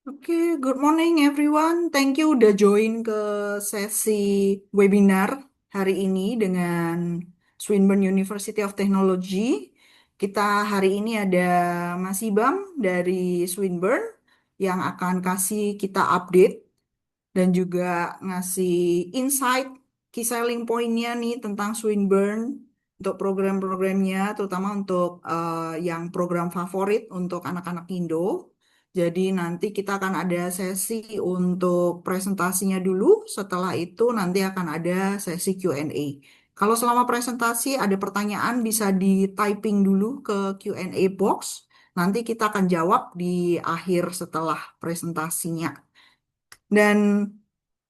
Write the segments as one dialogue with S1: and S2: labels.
S1: Oke, good morning everyone. Thank you udah join ke sesi webinar hari ini dengan Swinburne University of Technology. Kita hari ini ada Mas Ibam dari Swinburne yang akan kasih kita update dan juga ngasih insight key selling point-nya nih tentang Swinburne untuk program-programnya, terutama untuk yang program favorit untuk anak-anak Indo. Jadi nanti kita akan ada sesi untuk presentasinya dulu, setelah itu nanti akan ada sesi Q&A. Kalau selama presentasi ada pertanyaan bisa di typing dulu ke Q&A box, nanti kita akan jawab di akhir setelah presentasinya. Dan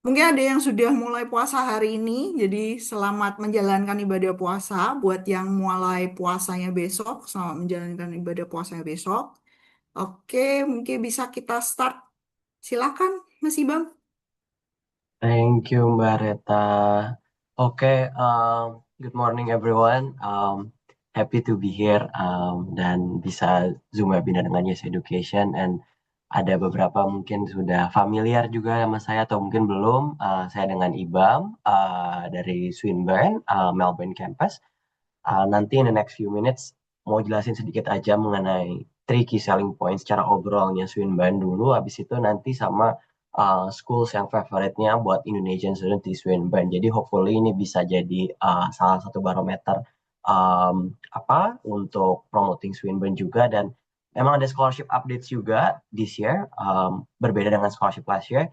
S1: mungkin ada yang sudah mulai puasa hari ini, jadi selamat menjalankan ibadah puasa. Buat yang mulai puasanya besok, selamat menjalankan ibadah puasanya besok. Oke, mungkin bisa kita start. Silakan, Mas Ibam.
S2: Thank you, Mbak Reta. Oke, good morning everyone. Happy to be here dan bisa Zoom webinar dengan Yes Education. And ada beberapa mungkin sudah familiar juga sama saya atau mungkin belum. Saya dengan Ibam dari Swinburne, Melbourne campus. Nanti in the next few minutes mau jelasin sedikit aja mengenai three key selling points secara overallnya Swinburne dulu. Habis itu nanti sama schools yang favoritnya buat Indonesian student di Swinburne. Jadi hopefully ini bisa jadi salah satu barometer apa untuk promoting Swinburne juga. Dan emang ada scholarship updates juga this year, berbeda dengan scholarship last year.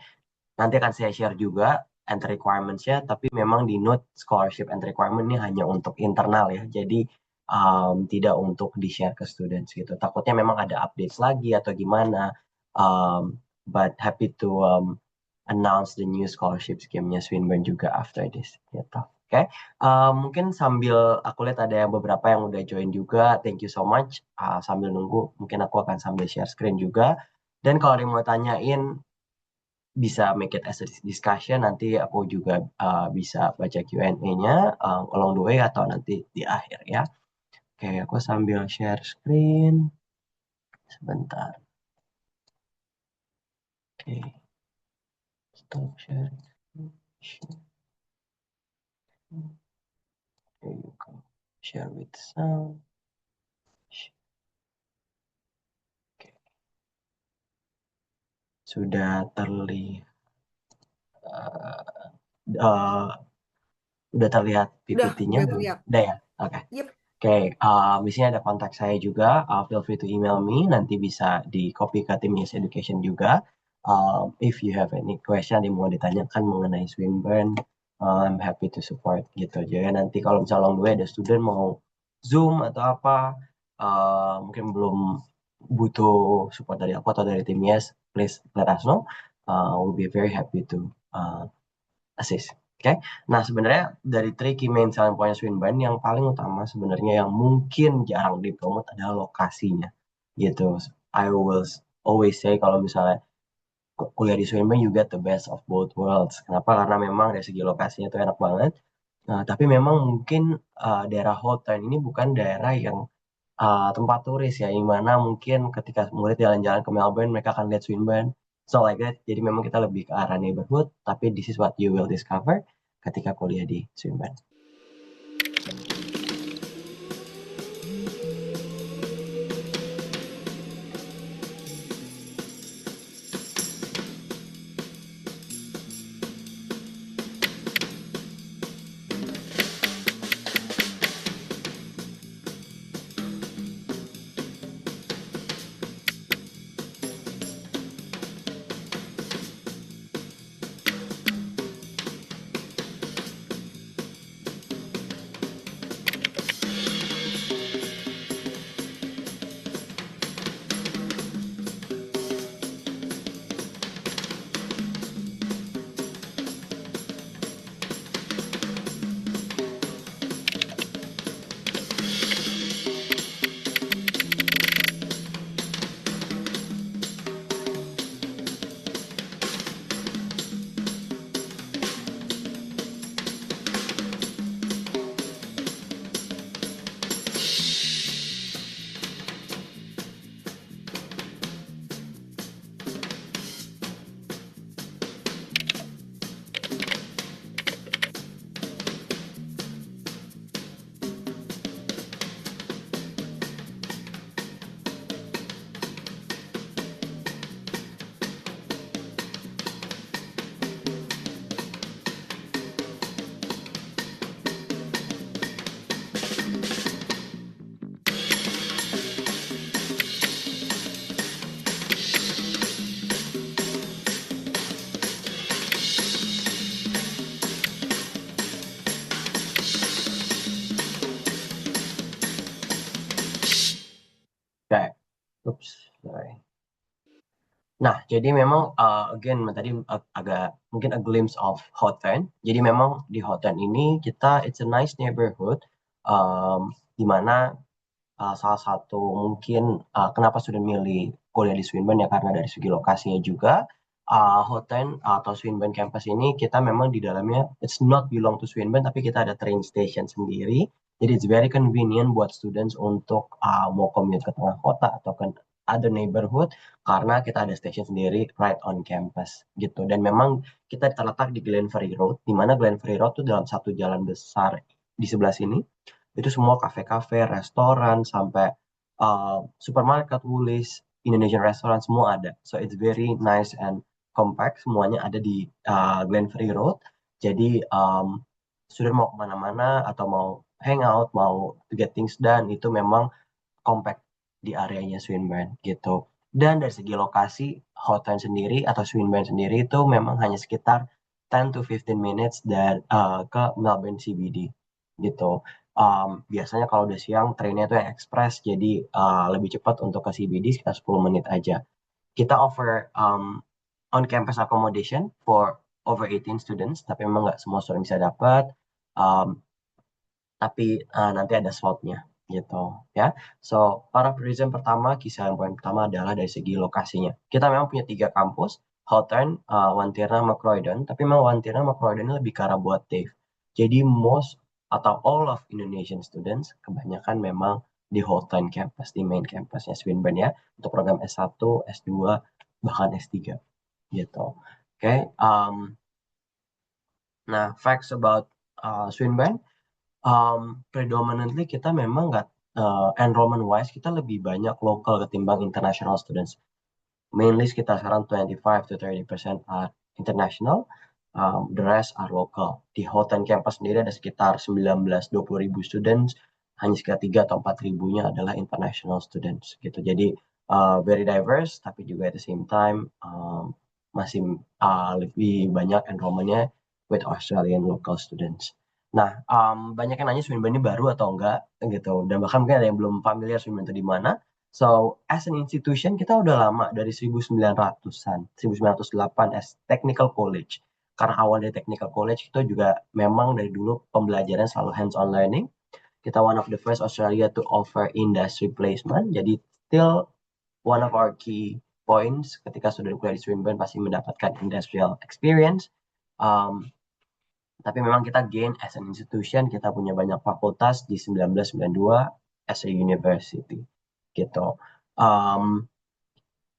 S2: Nanti akan saya share juga entry requirements-nya, tapi memang di note scholarship and requirement ini hanya untuk internal ya, jadi tidak untuk di-share ke students gitu. Takutnya memang ada updates lagi atau gimana, but happy to announce the new scholarship scheme-nya Swinburne juga after this gitu. Oke, mungkin sambil aku lihat ada yang beberapa yang udah join juga, thank you so much. Sambil nunggu, mungkin aku akan sambil share screen juga. Dan kalau ada yang mau tanyain, bisa make it as a discussion. Nanti aku juga bisa baca Q&A-nya along the way atau nanti di akhir ya. Oke, aku sambil share screen sebentar. Oke, stop sharing. There you go. Share with sound. Oke, sudah terlihat. uh, udah terlihat PPT-nya
S1: Udah
S2: belum?
S1: terlihat.
S2: Udah ya? Oke.
S1: Yep.
S2: Oke, di sini ada kontak saya juga. Feel free to email me. Nanti bisa di copy ke tim Yes Education juga. If you have any question yang mau ditanyakan mengenai Swinburne, I'm happy to support gitu. Jadi nanti kalau misalnya long the way ada student mau Zoom atau apa, mungkin belum butuh support dari aku atau dari tim Yes, please let us know. We'll be very happy to assist. Oke, nah sebenarnya dari tricky main selling point Swinburne yang paling utama sebenarnya yang mungkin jarang dipromot adalah lokasinya, gitu. I will always say kalau misalnya kuliah di Swinburne you get the best of both worlds. Kenapa? Karena memang dari segi lokasinya itu enak banget. Nah, tapi memang mungkin daerah Houghton ini bukan daerah yang tempat turis ya, di mana mungkin ketika murid jalan-jalan ke Melbourne mereka akan lihat Swinburne. So like that. Jadi memang kita lebih ke arah neighborhood, tapi this is what you will discover ketika kuliah di Swinburne. Oops, sorry. Nah, jadi memang again tadi agak mungkin a glimpse of Hoten. Jadi memang di Hoten ini kita it's a nice neighborhood di mana salah satu mungkin kenapa sudah milih kuliah di Swinburne ya karena dari segi lokasinya juga Hoten atau Swinburne campus ini kita memang di dalamnya it's not belong to Swinburne tapi kita ada train station sendiri. Jadi it's very convenient buat students untuk mau commute ke tengah kota atau ke other neighborhood karena kita ada station sendiri right on campus gitu. Dan memang kita terletak di Glenferrie Road, di mana Glenferrie Road itu dalam satu jalan besar di sebelah sini itu semua kafe-kafe, restoran, sampai supermarket, Woolies, Indonesian restaurant semua ada. So it's very nice and compact. Semuanya ada di Glenferrie Road. Jadi sudah mau kemana-mana atau mau hangout, mau to get things done itu memang compact di areanya Swinburne gitu. Dan dari segi lokasi, Houghton sendiri atau Swinburne sendiri itu memang hanya sekitar 10 to 15 minutes dan ke Melbourne CBD gitu. Biasanya kalau udah siang trainnya itu yang express jadi lebih cepat untuk ke CBD sekitar 10 menit aja. Kita offer on-campus accommodation for over 18 students, tapi memang nggak semua student bisa dapat. Um, tapi nanti ada slotnya gitu ya. So para reason pertama, kisah yang poin pertama adalah dari segi lokasinya. Kita memang punya tiga kampus, Hawthorne, Wantirna, sama Croydon, tapi memang Wantirna sama Croydon ini lebih ke arah buat TAFE. Jadi most atau all of Indonesian students kebanyakan memang di Hawthorne campus, di main campusnya Swinburne ya, untuk program S1, S2, bahkan S3 gitu. Oke, nah facts about Swinburne. Predominantly kita memang nggak enrollment wise kita lebih banyak lokal ketimbang international students. Mainly sekitar sekarang 25 to 30% are international, the rest are local. Di Houghton campus sendiri ada sekitar 19-20 ribu students, hanya sekitar 3 atau 4 ribunya adalah international students gitu. Jadi very diverse, tapi juga at the same time masih lebih banyak enrollmentnya with Australian local students. Nah, banyak yang nanya Swinburne ini baru atau enggak gitu. Dan bahkan mungkin ada yang belum familiar Swinburne itu di mana. So, as an institution kita udah lama dari 1900-an, 1908 as technical college. Karena awal dari technical college itu juga memang dari dulu pembelajaran selalu hands-on learning. Kita one of the first Australia to offer industry placement. Jadi still one of our key points ketika sudah kuliah di Swinburne pasti mendapatkan industrial experience. Um, tapi memang kita gain as an institution, kita punya banyak fakultas di 1992 as a university gitu. Um,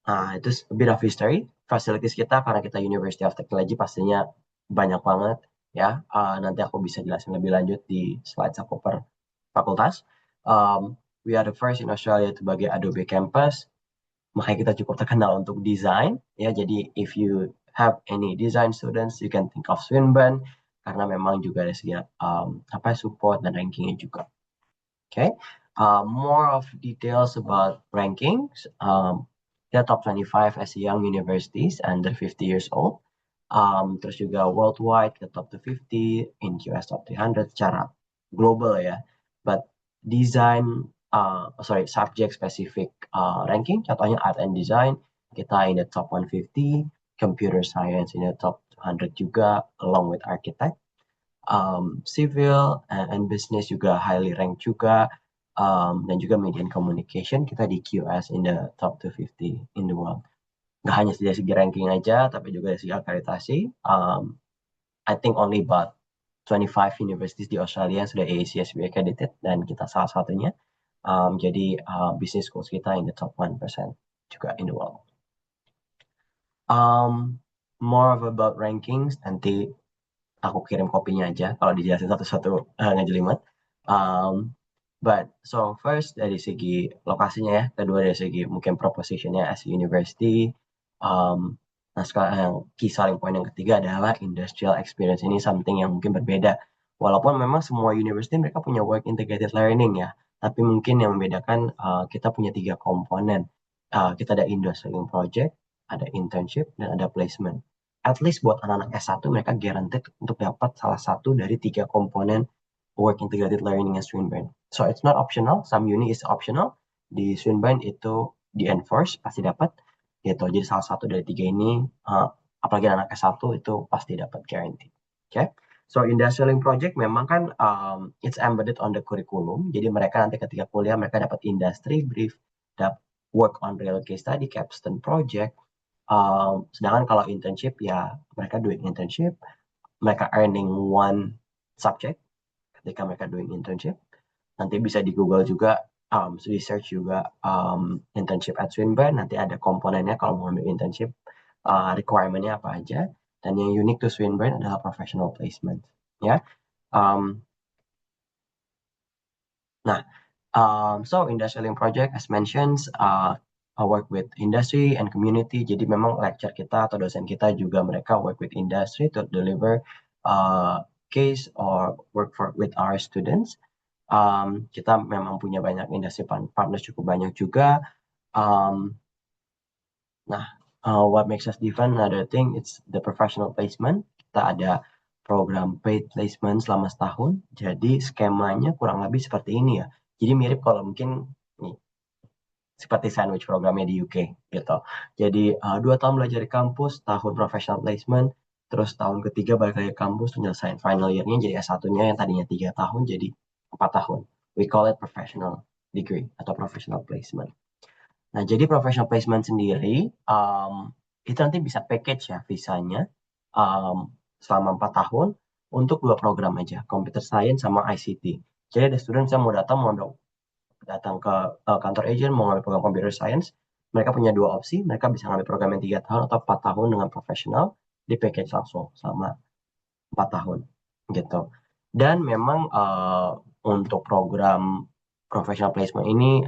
S2: nah, itu a bit of history. Facilities kita karena kita University of Technology pastinya banyak banget ya. Nanti aku bisa jelasin lebih lanjut di slide aku per fakultas. Um, we are the first in Australia sebagai Adobe Campus. Makanya kita cukup terkenal untuk desain ya. Jadi if you have any design students, you can think of Swinburne karena memang juga ada segi apa support dan rankingnya juga. Okay. More of details about rankings. The top 25 as young universities under 50 years old. Terus juga worldwide ke top 250, in US top 300 secara global ya. But design, subject specific ranking. Contohnya art and design, kita in the top 150, computer science in the top 200 juga, along with architect. Civil and business juga highly ranked juga, dan juga media and communication kita di QS in the top 250 in the world. Nggak hanya dari segi ranking aja, tapi juga dari segi akreditasi. I think only about 25 universities di Australia sudah AACSB accredited dan kita salah satunya. Jadi business schools kita in the top 1% juga in the world. More of about rankings nanti aku kirim kopinya aja kalau dijelasin satu-satu ngejelimet. But so first dari segi lokasinya ya, kedua dari segi mungkin propositionnya as a university. Nah sekarang yang key selling point yang ketiga adalah industrial experience ini something yang mungkin berbeda. Walaupun memang semua university mereka punya work integrated learning ya, tapi mungkin yang membedakan kita punya tiga komponen. Kita ada industrial project, ada internship, dan ada placement. At least buat anak-anak S1 mereka guaranteed untuk dapat salah satu dari tiga komponen work integrated learning at Swinburne. So it's not optional, some uni is optional. Di Swinburne itu di enforce pasti dapat gitu. Jadi salah satu dari tiga ini, apalagi anak S1 itu pasti dapat guarantee. Oke. Okay? So industrial link project memang kan it's embedded on the curriculum. Jadi mereka nanti ketika kuliah mereka dapat industry brief, dapat work on real case study, capstone project. Sedangkan kalau internship ya mereka doing internship, mereka earning one subject ketika mereka doing internship. Nanti bisa di Google juga, di search juga internship at Swinburne. Nanti ada komponennya kalau mau ambil internship, requirement-nya apa aja. Dan yang unik to Swinburne adalah professional placement. Ya, um, nah, so industrial link project as mentioned, I work with industry and community. Jadi memang lecture kita atau dosen kita juga mereka work with industry to deliver case or work for with our students. Kita memang punya banyak industri partners cukup banyak juga. Um, nah, what makes us different? Another thing, it's the professional placement. Kita ada program paid placement selama setahun. Jadi skemanya kurang lebih seperti ini ya. Jadi mirip kalau mungkin nih, seperti sandwich programnya di UK gitu. Jadi 2 tahun belajar di kampus, tahun professional placement, terus tahun ketiga balik lagi ke kampus nyelesain final year-nya jadi S1-nya yang tadinya 3 tahun jadi 4 tahun. We call it professional degree atau professional placement. Nah, jadi professional placement sendiri itu nanti bisa package ya visanya um, selama 4 tahun untuk 2 program aja, computer science sama ICT. Jadi ada student yang mau datang ke kantor agent mau ngambil program computer science, mereka punya 2 opsi, mereka bisa ngambil program yang 3 tahun atau 4 tahun dengan profesional di package langsung selama 4 tahun gitu. Dan memang untuk program professional placement ini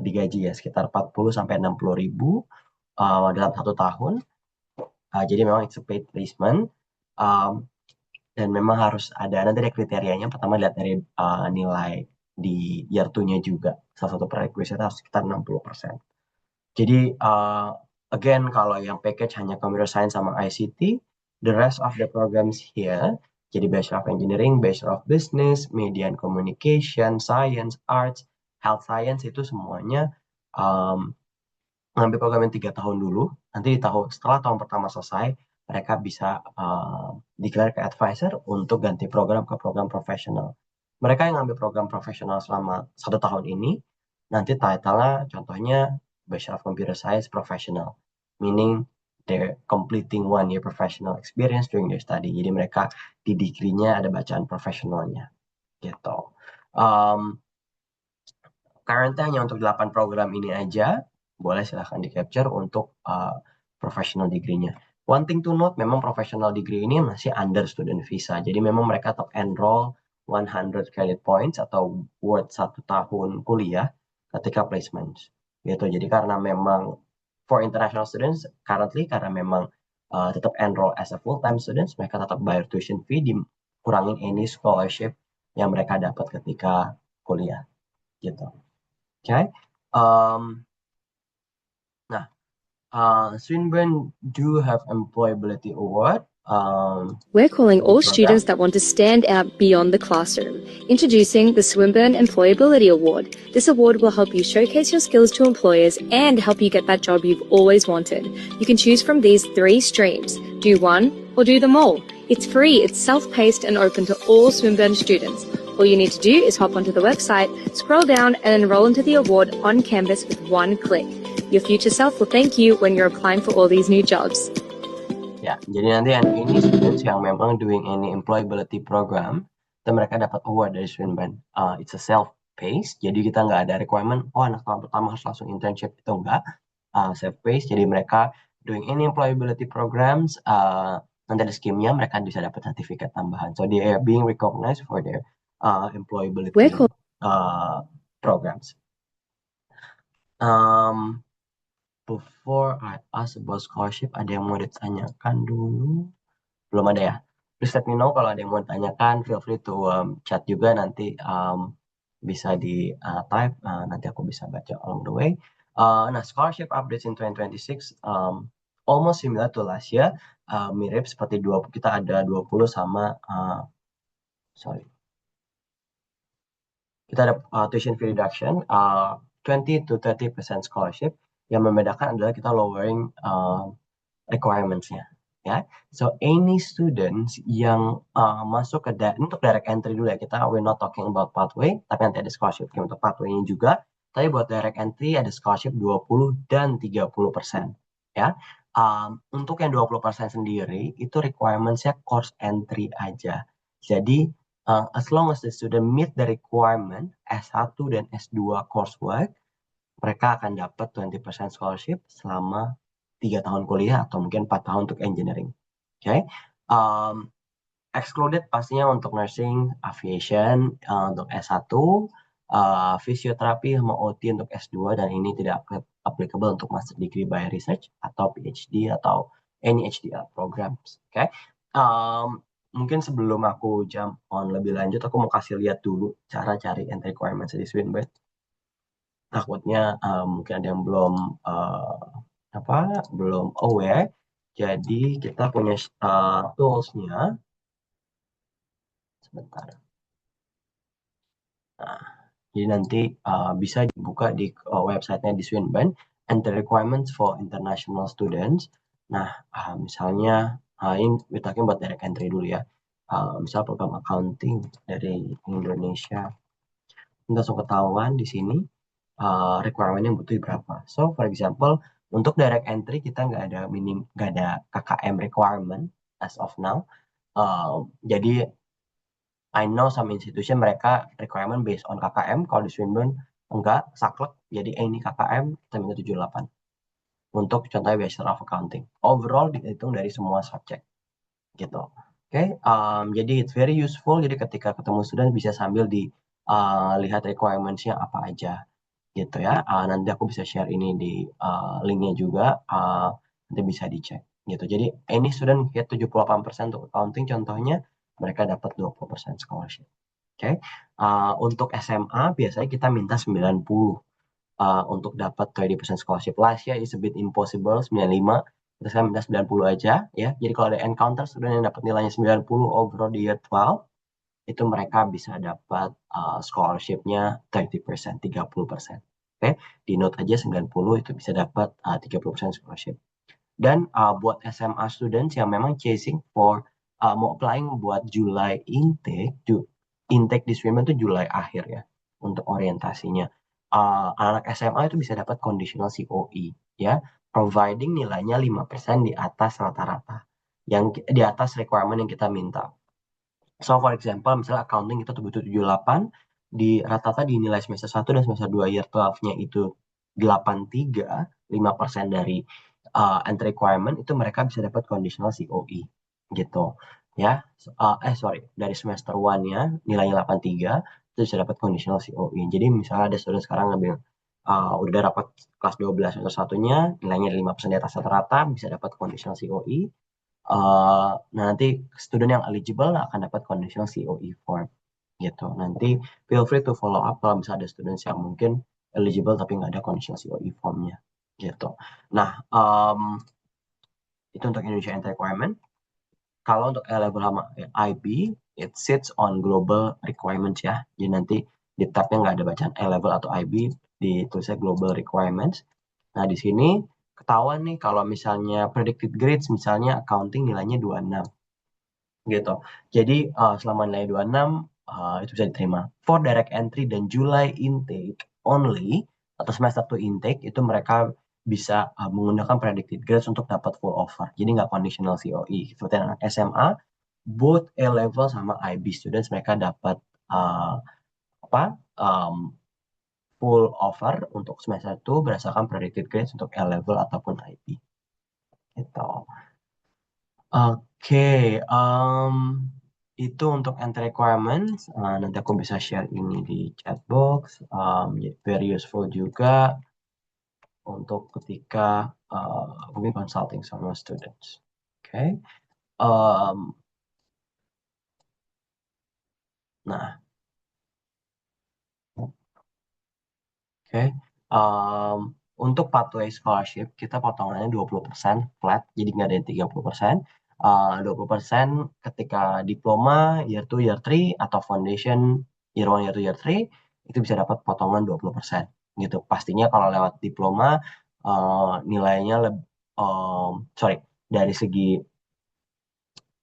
S2: digaji ya sekitar 40 sampai 60 ribu dalam 1 tahun. Jadi memang it's a paid placement. Um, dan memang harus ada nanti ada kriterianya. Pertama lihat dari nilai di year 2-nya juga. Salah satu prerequisite harus sekitar 60%. Jadi again kalau yang package hanya computer science sama ICT, the rest of the programs here jadi Bachelor of Engineering, Bachelor of Business, Media and Communication, Science, Arts, Health Science itu semuanya um, ngambil program yang 3 tahun dulu. Nanti di tahun setelah tahun pertama selesai, mereka bisa declare ke advisor untuk ganti program ke program profesional. Mereka yang ngambil program profesional selama 1 tahun ini, nanti title-nya contohnya Bachelor of Computer Science Professional, meaning they're completing 1 year professional experience during their study. Jadi mereka di degree-nya ada bacaan profesionalnya, gitu. Um, Currently hanya untuk 8 program ini aja, boleh silahkan di capture untuk professional degree-nya. One thing to note, memang professional degree ini masih under student visa. Jadi memang mereka tetap enroll 100 credit points atau worth 1 tahun kuliah ketika placement. Gitu. Jadi karena memang for international students, currently karena memang tetap enroll as a full-time students, mereka tetap bayar tuition fee, dikurangin any scholarship yang mereka dapat ketika kuliah. Gitu. Okay. Um, nah, Swinburne do have employability award.
S3: We're calling
S2: Di
S3: all
S2: program.
S3: students that want to stand out beyond the classroom. Introducing the Swinburne Employability Award. This award will help you showcase your skills to employers and help you get that job you've always wanted. You can choose from these 3 streams. Do one or do them all. It's free, it's self-paced and open to all Swinburne students. All you need to do is hop onto the website, scroll down and enroll into the award on Canvas with 1 click. Your future self will thank you when you're applying for all these new jobs.
S2: Ya, jadi nanti yang ini students yang memang doing any employability program, dan mereka dapat award dari Swinburne. It's a self-paced, jadi kita nggak ada requirement, oh anak tahun pertama harus langsung internship, itu enggak. Self-paced, jadi mereka doing any employability programs, nanti ada scheme-nya, mereka bisa dapat sertifikat tambahan. So they are being recognized for their employability programs. Before I ask about scholarship, ada yang mau ditanyakan dulu? Belum ada ya? Please let me know kalau ada yang mau ditanyakan. Feel free to chat juga nanti bisa di type. Nanti aku bisa baca along the way. Nah, scholarship updates in 2026 almost similar to last year. Mirip seperti kita ada 20 sama sorry. Kita ada tuition fee reduction, 20 to 30% scholarship. Yang membedakan adalah kita lowering requirements-nya. Ya, so any students yang masuk ke untuk direct entry dulu ya, kita we're not talking about pathway, tapi nanti ada scholarship untuk pathway-nya juga. Tapi buat direct entry ada scholarship 20 dan 30%. Ya, untuk yang 20% sendiri itu requirements-nya course entry aja. Jadi as long as the student meet the requirement S1 dan S2 coursework, mereka akan dapat 20% scholarship selama 3 tahun kuliah atau mungkin 4 tahun untuk engineering. Oke, okay? Excluded pastinya untuk nursing, aviation, untuk S1, fisioterapi sama OT untuk S2, dan ini tidak applicable untuk master degree by research atau PhD atau any HDR programs. Oke, okay? Mungkin sebelum aku jump on lebih lanjut, aku mau kasih lihat dulu cara cari entry requirements di Swinbird. Takutnya mungkin ada yang belum aware. Jadi kita punya toolsnya. Sebentar. Nah, jadi nanti bisa dibuka di websitenya di Swinburne, and the requirements for international students. Nah, misalnya ini we're talking about direct entry dulu ya. Misal program accounting dari Indonesia, kita langsung ketahuan di sini requirement yang butuh berapa. So, for example, untuk direct entry kita nggak ada KKM requirement as of now. Jadi I know some institution mereka requirement based on KKM. Kalau di Swinburne enggak, saklek. Jadi ini KKM kita minta 78. Untuk contohnya Bachelor of Accounting. Overall dihitung dari semua subjek. Gitu. Oke, jadi it's very useful. Jadi ketika ketemu student bisa sambil lihat requirements-nya apa aja. Gitu ya. Nanti aku bisa share ini di linknya juga. Nanti bisa dicek. Gitu. Jadi any student get 78% untuk accounting contohnya, mereka dapat 20% scholarship. Oke, untuk SMA biasanya kita minta 90 untuk dapat 30% scholarship. Last year is a bit impossible, 95. Kita sekarang minta 90 aja ya. Jadi kalau ada encounter student yang dapat nilainya 90 overall di year 12, itu mereka bisa dapat scholarship-nya 30%, 30%. Oke, di note aja 90 itu bisa dapat 30% scholarship. Dan buat SMA students yang memang chasing for mau applying buat July intake di Swinburne itu Julai akhir ya untuk orientasinya. Anak SMA itu bisa dapat conditional COE ya, providing nilainya 5% di atas rata-rata, yang di atas requirement yang kita minta. So for example, misalnya accounting kita butuh 78, di rata-rata di nilai semester 1 dan semester 2 year 12-nya itu 83, 5% dari entry requirement, itu mereka bisa dapat conditional COE gitu ya. Sorry, dari semester 1-nya nilainya 83 itu bisa dapat conditional COE. Jadi misalnya ada student sekarang ngambil udah dapat kelas 12 semester satunya nilainya 5% di atas rata-rata, bisa dapat conditional COE. Nah nanti student yang eligible akan dapat conditional COE form gitu. Nanti feel free to follow up kalau misalnya ada students yang mungkin eligible tapi nggak ada conditional COE formnya gitu. Nah, itu untuk Indonesia Entry Requirement. Kalau untuk A-level sama IB, it sits on global requirements ya. Jadi nanti di tabnya nggak ada bacaan A-level atau IB, ditulisnya global requirements. Nah, di sini ketahuan nih kalau misalnya predicted grades, misalnya accounting nilainya 26. Gitu. Jadi selama nilai 26, itu bisa diterima. For direct entry dan July intake only, atau semester 1 intake, itu mereka bisa menggunakan predicted grades untuk dapat full offer. Jadi nggak conditional COE. Seperti anak SMA, both A level sama IB students mereka dapat apa full offer untuk semester 1 berdasarkan predicted grades untuk A level ataupun IB. Gitu. Oke, itu untuk entry requirements. Nanti aku bisa share ini di chat box. Very useful juga untuk ketika mungkin consulting sama students. Oke, nah, oke. Untuk pathway scholarship kita potongannya 20% flat, jadi nggak ada yang 30%. 20% ketika diploma year 2, year 3 atau foundation year 1, year 2, year 3 itu bisa dapat potongan 20% gitu. Pastinya kalau lewat diploma nilainya dari segi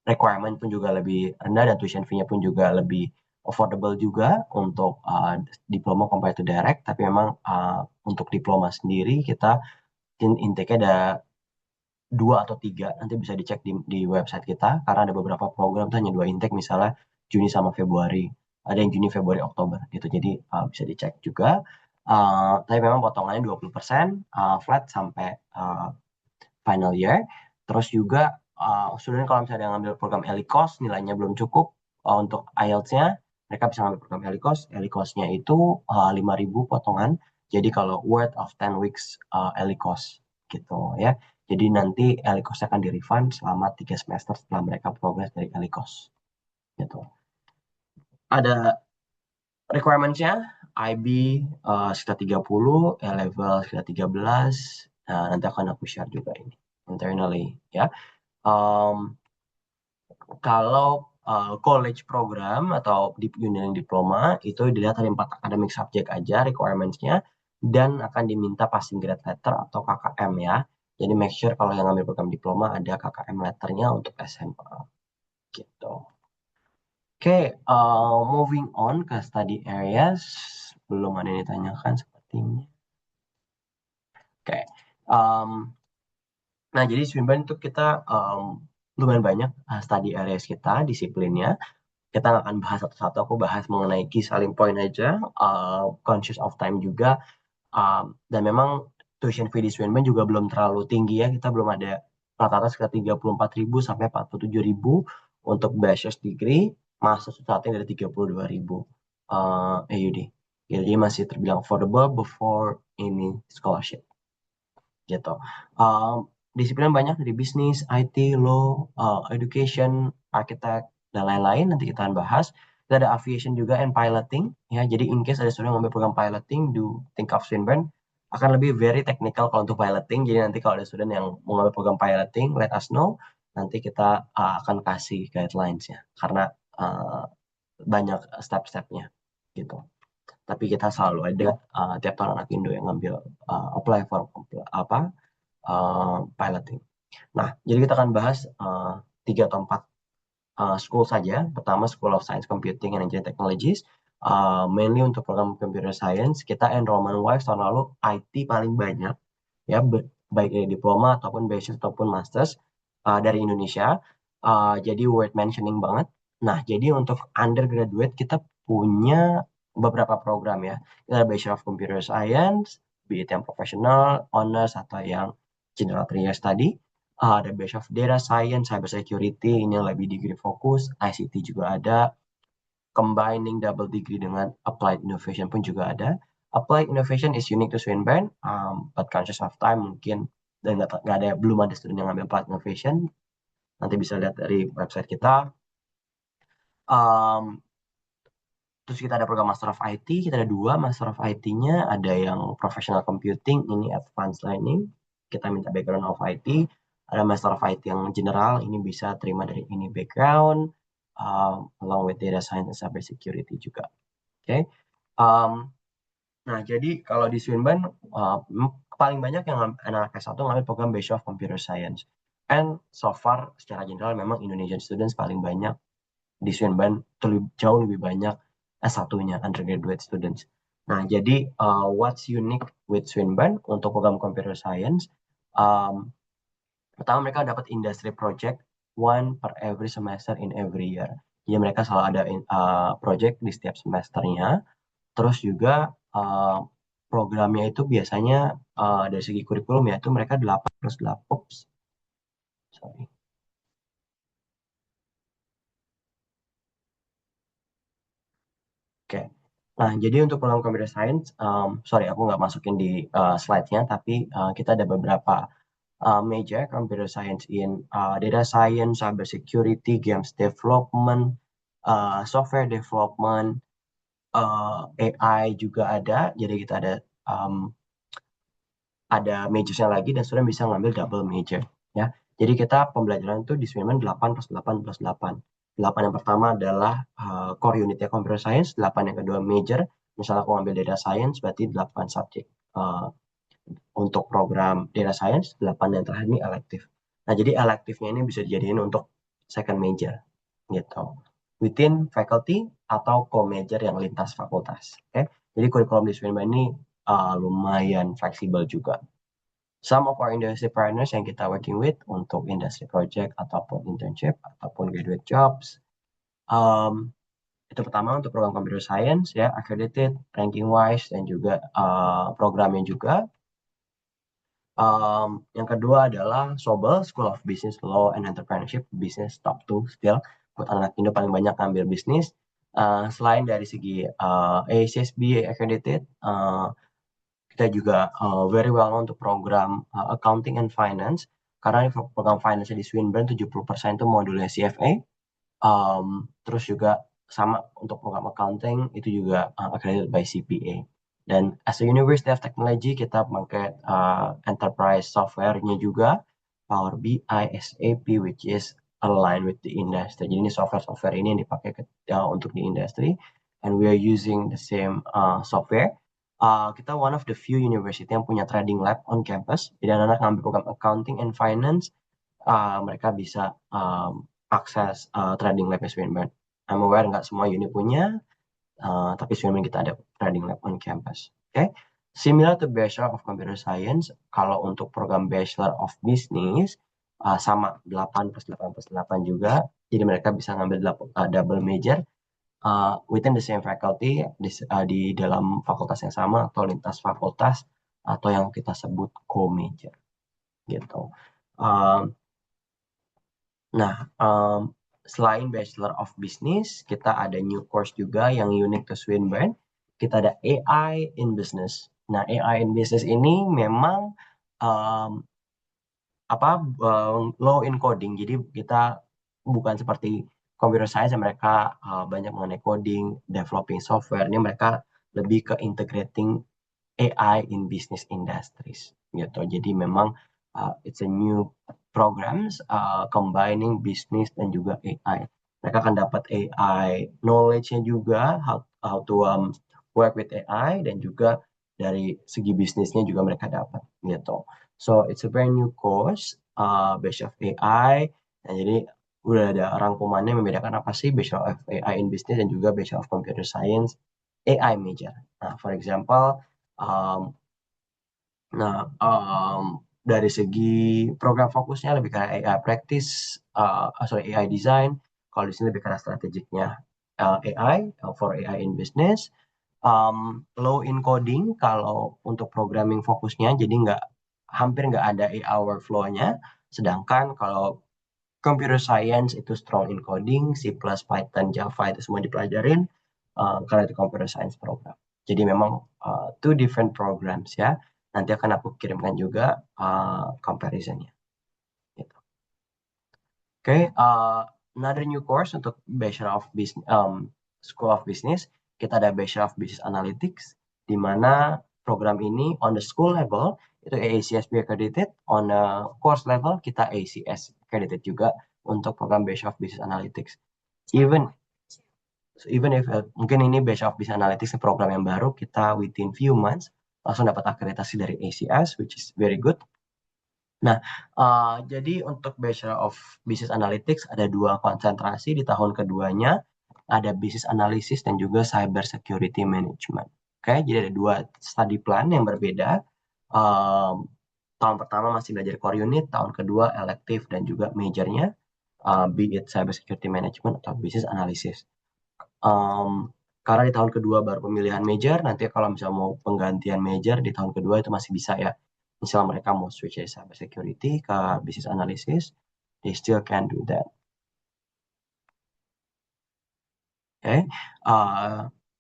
S2: requirement pun juga lebih rendah dan tuition fee-nya pun juga lebih affordable juga untuk diploma compared to direct. Tapi memang untuk diploma sendiri kita intake-nya ada 2 atau 3, nanti bisa dicek di website kita karena ada beberapa program tuh hanya 2 intake, misalnya Juni sama Februari, ada yang Juni, Februari, Oktober gitu, jadi bisa dicek juga. Tapi memang potongannya 20% flat sampai final year. Terus juga student kalau misalnya ngambil program ELICOS nilainya belum cukup untuk IELTS-nya, mereka bisa ngambil program ELICOS. ELICOS-nya itu 5.000 potongan. Jadi kalau worth of 10 weeks ELICOS gitu ya. Jadi nanti ELICOS akan di-refund selama 3 semester setelah mereka progres dari ELICOS gitu. Ada requirements-nya, IB sekitar 30, A-level sekitar 13. Nah, nanti akan aku share juga ini internally ya. Kalau college program atau di engineering diploma itu dilihat dari 4 academic subject aja requirements-nya, dan akan diminta passing grade letter atau KKM ya. Jadi make sure kalau yang ngambil program diploma ada KKM letternya untuk SMA gitu. Oke, moving on ke study areas. Belum ada yang ditanyakan sepertinya. Oke, nah jadi Swinburne itu kita lumayan banyak study areas kita, disiplinnya. Kita nggak akan bahas satu-satu, aku bahas mengenai key selling point aja, conscious of time juga. Dan memang tuition fee di Swinburne juga belum terlalu tinggi ya, kita belum ada rata-rata sekitar 34.000 sampai 47.000 untuk bachelor's degree, master starting dari 32.000 AUD. Jadi masih terbilang affordable before ini scholarship gitu. Disiplin banyak dari bisnis, IT, law, education, architect, dan lain-lain. Nanti kita akan bahas. Kita ada aviation juga and piloting ya. Jadi in case ada student ngambil program piloting, do think of Swinburne. Akan lebih very technical kalau untuk piloting. Jadi nanti kalau ada student yang mau ngambil program piloting, let us know. Nanti kita akan kasih guidelines-nya karena banyak step-stepnya gitu. Tapi kita selalu ada tiap tahun anak Indo yang ngambil apply for piloting. Nah, jadi kita akan bahas 3 atau 4 school saja. Pertama, School of Science, Computing, and Engineering Technologies. Mainly untuk program Computer Science. Kita enrollment-wise tahun lalu IT paling banyak, ya, baik dari diploma ataupun bachelor ataupun masters dari Indonesia. Jadi worth mentioning banget. Nah, jadi untuk undergraduate kita punya beberapa program ya. Kita ada Bachelor of Computer Science, be it yang professional, honors, atau yang general 3 years tadi. Ada Bachelor of Data Science, Cyber Security, ini yang lebih degree fokus. ICT juga ada. Combining double degree dengan Applied Innovation pun juga ada. Applied Innovation is unique to Swinburne, but conscious of time mungkin, dan belum ada student yang ngambil Applied Innovation. Nanti bisa lihat dari website kita. Terus kita ada program Master of IT, kita ada 2 Master of IT-nya, ada yang Professional Computing, ini Advanced Learning, kita minta background of IT. Ada Master of IT yang general, ini bisa terima dari ini background, along with Data Science and Cyber Security juga. Oke. Nah, jadi kalau di Swinburne, paling banyak yang anak S1 ngambil program Bachelor of Computer Science. And so far, secara general memang Indonesian students paling banyak di Swinburne, jauh lebih banyak S1-nya, undergraduate students. Nah, jadi what's unique with Swinburne untuk program Computer Science? Pertama, mereka dapat industry project, 1 per every semester in every year. Jadi mereka selalu ada project di setiap semesternya. Terus juga programnya itu biasanya dari segi kurikulum ya, itu mereka 8+8. Sorry. Oke. Nah, jadi untuk program Computer Science, sorry aku nggak masukin di slide-nya, tapi kita ada beberapa major Computer Science in Data Science, Cyber Security, Games Development, Software Development, AI juga ada. Jadi kita ada majorsnya lagi dan student bisa ngambil double major ya. Jadi kita pembelajaran itu di Swinburne 8+8+8. 8 yang pertama adalah core unitnya Computer Science, 8 yang kedua major. Misalnya aku ngambil Data Science berarti 8 subjek Untuk program data science 8 yang terakhir ini elektif. Nah, jadi elektifnya ini bisa dijadiin untuk second major gitu. Within faculty atau co-major yang lintas fakultas. Oke. Jadi kurikulum di Swinburne ini lumayan fleksibel juga. Some of our industry partners yang kita working with untuk industry project ataupun internship ataupun graduate jobs. Itu pertama untuk program computer science ya, accredited, ranking wise dan juga programnya juga. Yang kedua adalah Sobel, School of Business Law and Entrepreneurship, business top 2 still. Buat anak Indo paling banyak ngambil bisnis. Selain dari segi ACSB accredited, kita juga very well known untuk program accounting and finance. Karena program finance di Swinburne 70% itu modulnya CFA. Terus juga sama untuk program accounting itu juga accredited by CPA. Dan as a University of Technology kita pakai enterprise software-nya juga Power BI, SAP which is aligned with the industry. Jadi ini software ini yang dipakai untuk di industry and we are using the same software. Kita one of the few university yang punya trading lab on campus. Jadi anak-anak ngambil program accounting and finance mereka bisa akses trading lab Swinburne. I'm aware nggak semua uni punya, tapi Swinburne kita ada trading lab on campus. Okay? Similar to Bachelor of Computer Science, kalau untuk program Bachelor of Business, sama 8 plus 8 plus 8 juga, jadi mereka bisa ngambil double major within the same faculty, di dalam fakultas yang sama atau lintas fakultas, atau yang kita sebut co-major. Gitu. Nah, selain Bachelor of Business, kita ada new course juga yang unik ke Swinburne. Kita ada AI in Business. Nah, AI in Business ini memang low in coding. Jadi kita bukan seperti computer science yang mereka banyak mengenai coding, developing software. Ini mereka lebih ke integrating AI in business industries gitu. Jadi memang it's a new programs combining business dan juga AI. Mereka akan dapat AI knowledge-nya juga how to work with AI dan juga dari segi bisnisnya juga mereka dapat gitu. So it's a brand new course based of AI. Nah, jadi udah ada rangkumannya membedakan apa sih Bachelor of AI in Business dan juga Bachelor of Computer Science AI major. Nah, for example, dari segi program fokusnya lebih ke AI practice, AI design. Kalau di sini lebih ke strategiknya AI for AI in business. Low in coding kalau untuk programming fokusnya, jadi hampir nggak ada AI workflow-nya. Sedangkan kalau computer science itu strong in coding, C++, Python, Java itu semua dipelajarin karena itu computer science program. Jadi memang two different programs ya. Nanti akan aku kirimkan juga comparisonnya. Gitu. Oke, another new course untuk Bachelor of Business, School of Business. Kita ada Bachelor of Business Analytics, di mana program ini on the school level itu AACSB accredited, on the course level kita ACS accredited juga untuk program Bachelor of Business Analytics. Even if mungkin ini Bachelor of Business Analytics program yang baru, kita within few months langsung dapat akreditasi dari ACS, which is very good. Nah, jadi untuk Bachelor of Business Analytics ada 2 konsentrasi di tahun keduanya, ada Business Analysis dan juga Cyber Security Management. Oke, jadi ada 2 study plan yang berbeda. Tahun pertama masih belajar core unit, tahun kedua elective dan juga majornya, be it Cyber Security Management atau Business Analysis. Karena di tahun kedua baru pemilihan major, nanti kalau misalnya mau penggantian major di tahun kedua itu masih bisa ya. Misalnya mereka mau switch dari cyber security ke business analysis, they still can do that. Oke,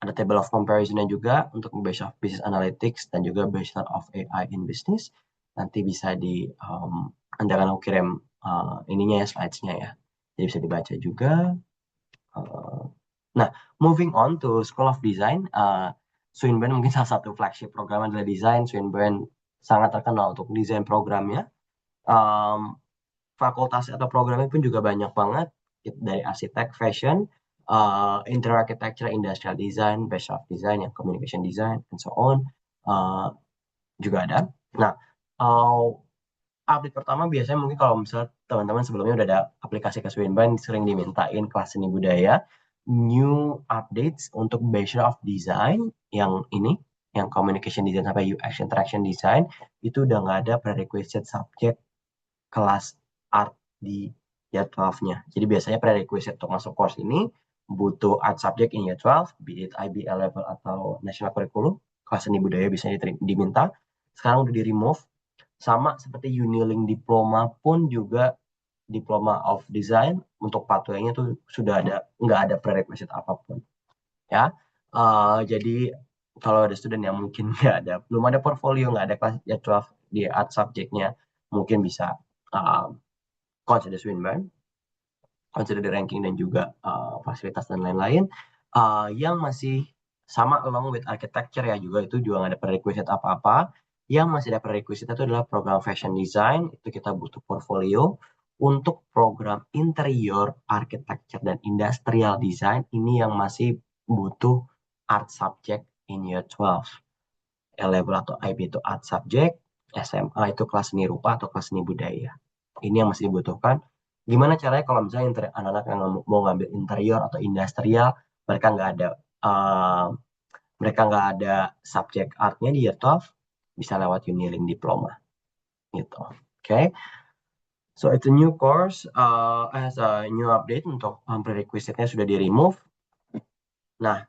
S2: ada table of comparison juga untuk Bachelor of Business Analytics dan juga Bachelor of AI in Business. Nanti bisa nanti akan aku kirim ininya ya, slides-nya ya. Jadi bisa dibaca juga. Nah, moving on to School of Design, Swinburne mungkin salah satu flagship program adalah desain. Swinburne sangat terkenal untuk desain programnya. Fakultas atau programnya pun juga banyak banget, dari arsitek, fashion, interior architecture, industrial design, bachelor of design, yang communication design, and so on, juga ada. Nah, update pertama biasanya mungkin kalau misalnya teman-teman sebelumnya udah ada aplikasi ke Swinburne sering dimintain kelas seni budaya, new updates untuk Bachelor of Design yang ini, yang Communication Design sampai UX Interaction Design, itu udah nggak ada prerequisite subject kelas art di year 12-nya. Jadi biasanya prerequisite untuk masuk course ini butuh art subject in year 12, be it IBL level atau national curriculum, kelas seni budaya bisa diminta. Sekarang udah di-remove. Sama seperti Unilink Diploma pun juga Diploma of Design untuk pathway-nya tuh sudah ada, nggak ada prerequisite apapun ya. Jadi kalau ada student yang mungkin belum ada portfolio, nggak ada kelas ya 12 di art subject-nya, mungkin bisa consider Swinburne, consider the ranking dan juga fasilitas dan lain-lain. Yang masih sama along with architecture ya juga itu juga nggak ada prerequisite apa-apa. Yang masih ada prerequisite itu adalah program fashion design, itu kita butuh portfolio. Untuk program interior, architecture, dan industrial design, ini yang masih butuh art subject in year 12. A-level atau IB itu art subject, SMA itu kelas seni rupa atau kelas seni budaya. Ini yang masih dibutuhkan. Gimana caranya kalau misalnya anak-anak yang mau ngambil interior atau industrial, mereka nggak ada uh, subjek artnya di year 12, bisa lewat Unilink Diploma gitu. Oke. Okay? So it's a new course as a new update untuk prerequisite-nya sudah di remove. Nah,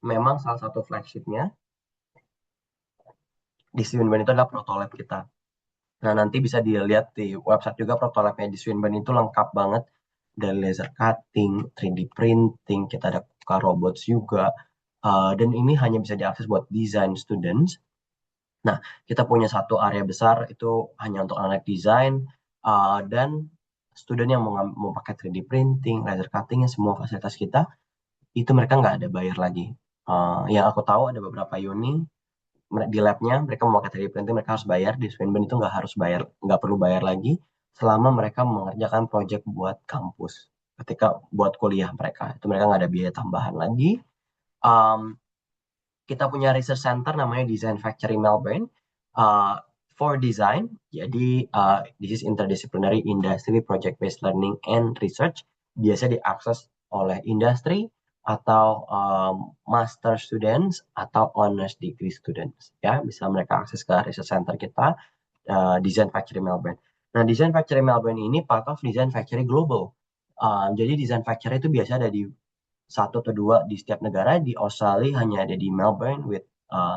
S2: memang salah satu flagship-nya di Swinburne itu adalah Protolab kita. Nah, nanti bisa dilihat di website juga Protolabnya di Swinburne itu lengkap banget. Dari laser cutting, 3D printing, kita ada KUKA robots juga. Dan ini hanya bisa diakses buat design students. Nah, kita punya satu area besar itu hanya untuk anak desain. Dan student yang mau pakai 3D printing, laser cutting, semua fasilitas kita, itu mereka nggak ada bayar lagi. Yang aku tahu ada beberapa uni di labnya mereka memakai 3D printing mereka harus bayar. Di Swinburne itu nggak harus bayar, nggak perlu bayar lagi selama mereka mengerjakan project buat kampus. Ketika buat kuliah mereka itu mereka nggak ada biaya tambahan lagi. Um, kita punya research center namanya Design Factory Melbourne for design. Jadi this is interdisciplinary industry project based learning and research. Biasa diakses oleh industri atau master students atau honors degree students ya, bisa mereka akses ke research center kita Design Factory Melbourne. Nah, Design Factory Melbourne ini part of Design Factory Global. Jadi Design Factory itu biasa ada di satu atau dua di setiap negara. Di Australia hanya ada di Melbourne with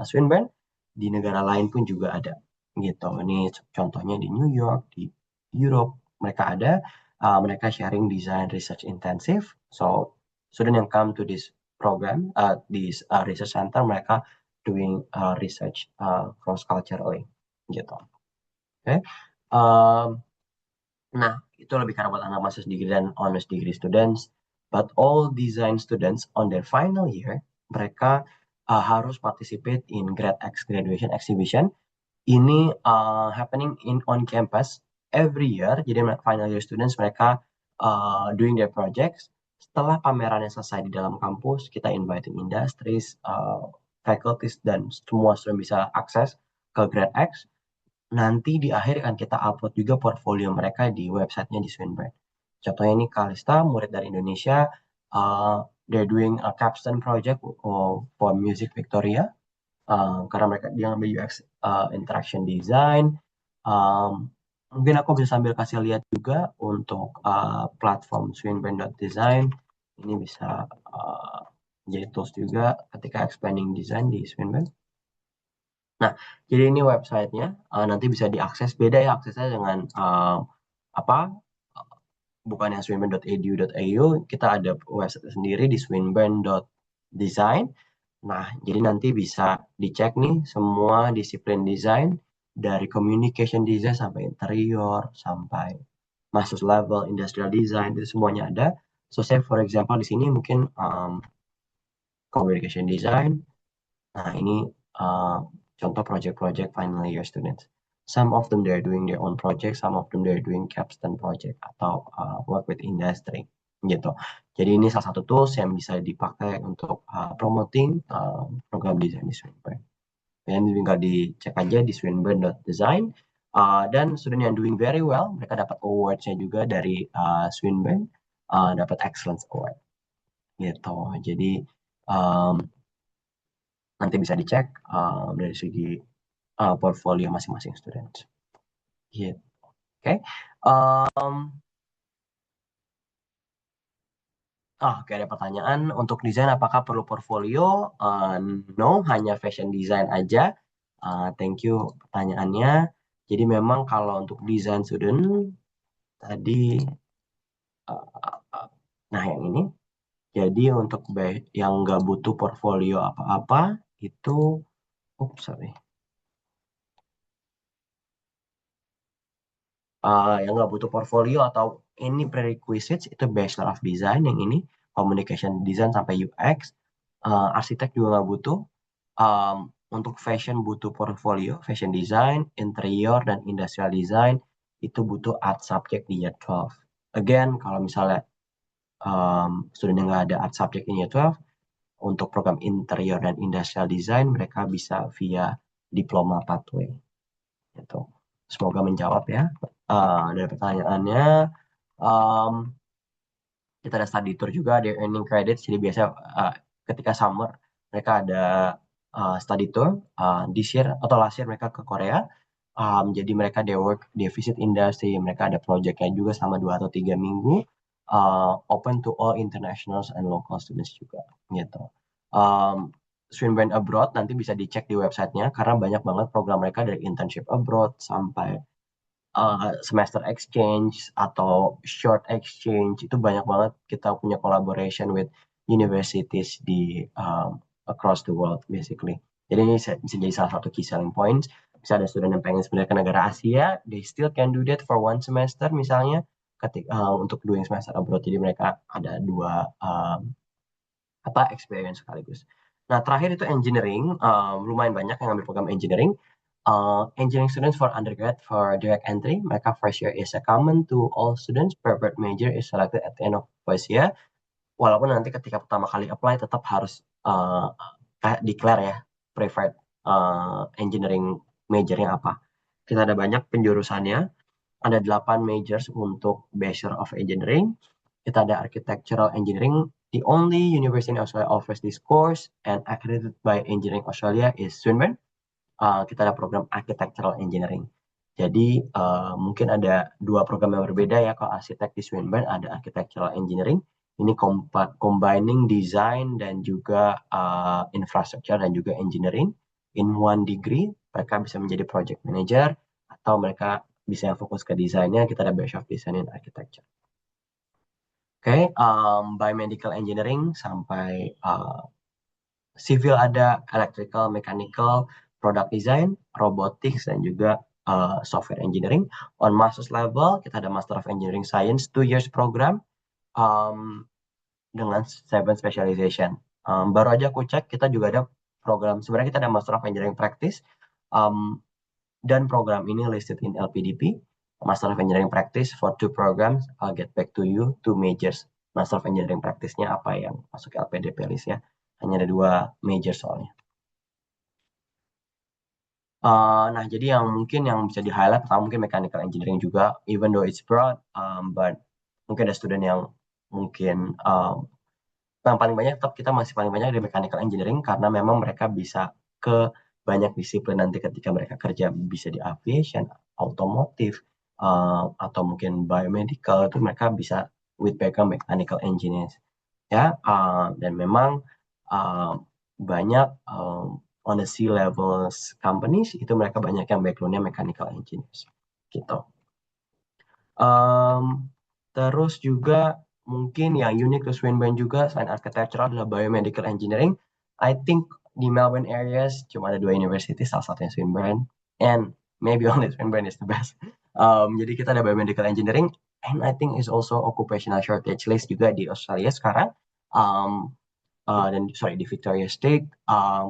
S2: Swinburne. Di negara lain pun juga ada gitu. Ini contohnya di New York, di Europe mereka ada. Mereka sharing design research intensive. So student yang come to this program, this research center, mereka doing research cross culturally gitu. Oke. Nah, itu lebih karena buat anak master's degree dan honors degree students. But all design students on their final year, mereka harus participate in Grad X graduation exhibition. Ini happening on campus every year. Jadi final year students mereka doing their projects. Setelah pamerannya selesai di dalam kampus, kita inviting industries, faculties, dan semua student bisa akses ke Grad X. Nanti di akhir akan kita upload juga portfolio mereka di websitenya di Swinburne. Contohnya ini Kalista, murid dari Indonesia, they're doing a capstone project for Music Victoria, karena dia ngambil UX interaction design. Mungkin aku bisa sambil kasih lihat juga untuk platform swinburne.design. Ini bisa jadi tools juga ketika explaining design di Swinburne. Nah, jadi ini websitenya nanti bisa diakses. Beda ya aksesnya dengan apa? Bukan yang swinburne.edu.au, kita ada website sendiri di swinburne.design. Nah, jadi nanti bisa dicek nih semua disiplin desain dari communication design sampai interior sampai master's level industrial design itu semuanya ada. So say for example di sini mungkin communication design. Nah, ini contoh project-project final year students. Some of them they're doing their own project, some of them they're doing capstone project atau work with industry gitu. Jadi ini salah satu tools yang bisa dipakai untuk promoting program desain di Swinburne. Kalian tinggal dicek aja di swinburne.design. Dan student yang doing very well, mereka dapat awards-nya juga dari Swinburne, dapat Excellence Award gitu. Jadi nanti bisa dicek dari segi portfolio masing-masing student. Gitu. Oke. Oke, ada pertanyaan untuk desain apakah perlu portfolio? No, hanya fashion design aja. Thank you pertanyaannya. Jadi memang kalau untuk desain student tadi, nah yang ini. Jadi untuk yang nggak butuh portfolio apa-apa itu, sorry. Yang nggak butuh portfolio atau ini prerequisites itu Bachelor of Design yang ini, Communication Design sampai UX. Arsitek juga nggak butuh. Untuk fashion butuh portfolio, fashion design, interior, dan industrial design itu butuh art subject di year 12. Again, kalau misalnya student yang nggak ada art subject in year 12, untuk program interior dan industrial design mereka bisa via diploma pathway. Gitu. Semoga menjawab ya. Dari pertanyaannya, um, kita ada study tour juga, ada earning credits. Jadi biasa ketika summer mereka ada study tour. This year atau last year mereka ke Korea. Jadi mereka they visit industry, mereka ada projectnya juga selama 2 atau 3 minggu. Open to all internationals and local students juga gitu. Swinburne Abroad nanti bisa dicek di websitenya karena banyak banget program mereka dari internship abroad sampai semester exchange atau short exchange, itu banyak banget kita punya collaboration with universities di across the world basically. Jadi ini bisa jadi salah satu key selling points. Bisa ada student yang pengen sebenarnya ke negara Asia, they still can do that for one semester misalnya, untuk doing semester abroad. Jadi mereka ada dua experience sekaligus. Nah terakhir itu engineering, lumayan banyak yang ambil program engineering. Engineering students for undergrad for direct entry, mereka first year is a common to all students. Preferred major is selected at the end of first year. Walaupun nanti ketika pertama kali apply tetap harus declare ya preferred engineering majornya apa. Kita ada banyak penjurusannya. Ada 8 majors untuk Bachelor of Engineering. Kita ada Architectural Engineering. The only university in Australia offers this course and accredited by Engineering Australia is Swinburne. Kita ada program Architectural Engineering. Jadi mungkin ada dua program yang berbeda ya. Kalau arsitek di Swinburne ada Architectural Engineering. Ini combining design dan juga infrastructure dan juga engineering in one degree. Mereka bisa menjadi project manager atau mereka bisa yang fokus ke desainnya. Kita ada Bachelor of Design in Architecture. Oke, biomedical engineering sampai civil ada electrical, mechanical, product design, robotics, dan juga software engineering. On master's level, kita ada Master of Engineering Science 2 years program dengan 7 specialization. Baru aja aku cek, kita juga ada program, sebenarnya kita ada Master of Engineering Practice, dan program ini listed in LPDP. Master of Engineering Practice for 2 programs, I'll get back to you, 2 majors. Master of Engineering Practice-nya apa yang masuk ke LPDP list ya. Hanya ada 2 major soalnya. Nah, jadi yang mungkin yang bisa di-highlight pertama mungkin mechanical engineering juga, even though it's broad, but mungkin ada student yang mungkin yang paling banyak, tetap kita masih paling banyak di mechanical engineering karena memang mereka bisa ke banyak disiplin nanti ketika mereka kerja, bisa di aviation, automotive, atau mungkin biomedical, itu mereka bisa with background mechanical engineers ya. Dan memang banyak on the C-level companies itu mereka banyak yang backgroundnya mechanical engineers gitu. Terus juga mungkin yang unik ke Swinburne juga selain architectural adalah biomedical engineering. I think di Melbourne areas cuma ada 2 university, salah satunya Swinburne, and maybe only Swinburne is the best. Jadi kita ada biomedical engineering, and I think is also occupational shortage list juga di Australia sekarang. Dan di Victoria State,